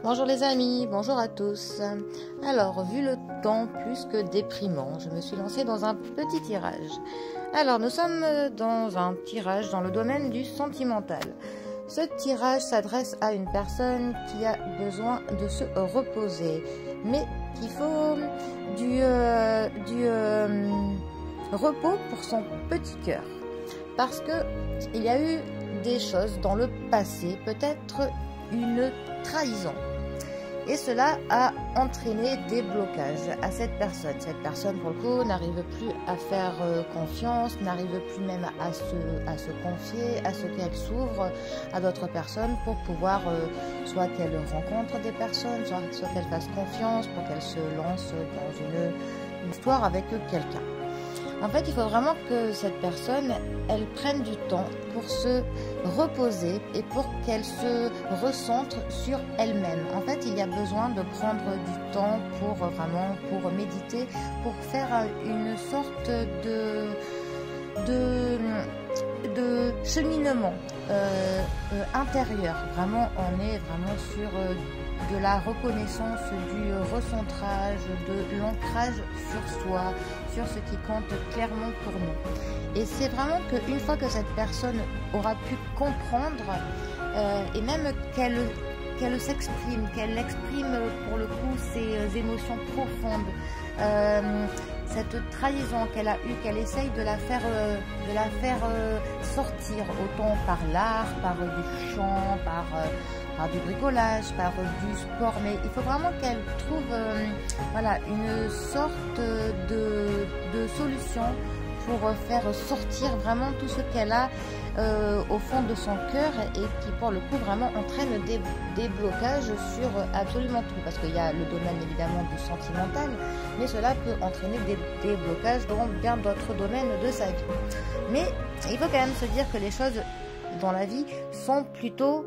Bonjour les amis, bonjour à tous. Alors, vu le temps plus que déprimant, je me suis lancée dans un petit tirage. Alors, nous sommes dans un tirage dans le domaine du sentimental. Ce tirage s'adresse à une personne qui a besoin de se reposer, mais qu'il faut du repos pour son petit cœur. Parce que il y a eu des choses dans le passé, peut-être une trahison. Et cela a entraîné des blocages à cette personne. Cette personne, pour le coup, n'arrive plus à faire confiance, n'arrive plus même à se confier, à ce qu'elle s'ouvre à d'autres personnes pour pouvoir, soit qu'elle rencontre des personnes, soit qu'elle fasse confiance, pour qu'elle se lance dans une histoire avec quelqu'un. En fait, il faut vraiment que cette personne, elle prenne du temps pour se reposer et pour qu'elle se recentre sur elle-même. En fait, il y a besoin de prendre du temps pour méditer, pour faire une sorte de cheminement intérieur. Vraiment, on est vraiment sur de la reconnaissance, du recentrage, de l'ancrage sur soi, sur ce qui compte clairement pour nous. Et c'est vraiment qu'une fois que cette personne aura pu comprendre, et même qu'elle s'exprime, qu'elle exprime pour le coup ses émotions profondes, cette trahison qu'elle a eue, qu'elle essaye de la faire sortir, autant par l'art, par du chant, par du bricolage, par du sport, mais il faut vraiment qu'elle trouve une sorte de solution pour faire sortir vraiment tout ce qu'elle a au fond de son cœur et qui pour le coup vraiment entraîne des blocages sur absolument tout, parce qu'il y a le domaine évidemment du sentimental, mais cela peut entraîner des blocages dans bien d'autres domaines de sa vie. Mais il faut quand même se dire que les choses dans la vie sont plutôt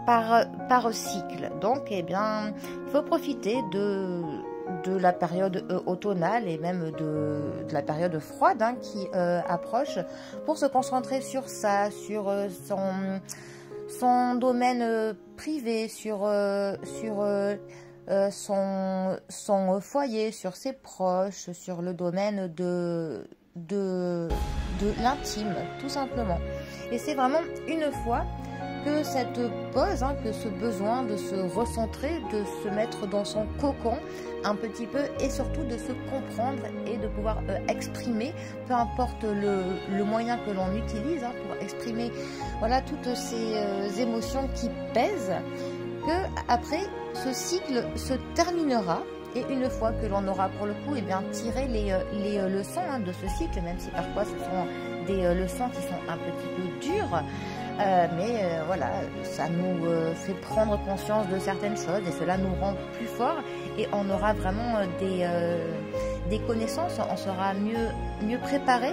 par cycle. Donc, eh bien, il faut profiter de la période automnale et même de la période froide qui approche pour se concentrer sur ça, sur son domaine privé, sur son foyer, sur ses proches, sur le domaine de l'intime, tout simplement. Et c'est vraiment une fois que cette pause, que ce besoin de se recentrer, de se mettre dans son cocon un petit peu et surtout de se comprendre et de pouvoir exprimer, peu importe le moyen que l'on utilise pour exprimer toutes ces émotions qui pèsent, que après ce cycle se terminera. Et une fois que l'on aura pour le coup tiré les leçons de ce cycle, même si parfois ce sont des leçons qui sont un petit peu dures, mais ça nous fait prendre conscience de certaines choses et cela nous rend plus forts et on aura vraiment des connaissances, on sera mieux préparé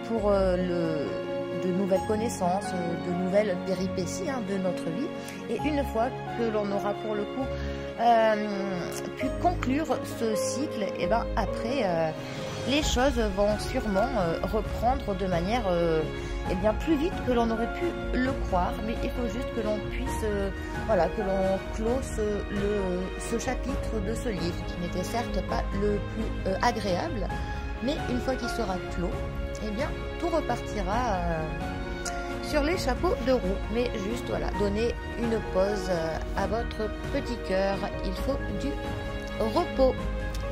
pour de nouvelles connaissances, de nouvelles péripéties de notre vie. Et une fois que l'on aura pour le coup pu conclure ce cycle, et après les choses vont sûrement reprendre de manière plus vite que l'on aurait pu le croire, mais il faut juste que l'on puisse que l'on close ce chapitre de ce livre qui n'était certes pas le plus agréable, mais une fois qu'il sera clos, tout repartira sur les chapeaux de roue. Mais juste donner une pause à votre petit cœur, il faut du repos.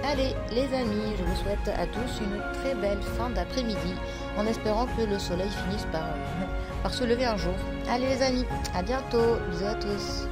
Allez les amis, je vous souhaite à tous une très belle fin d'après-midi, en espérant que le soleil finisse par se lever un jour. Allez les amis, à bientôt, bisous à tous.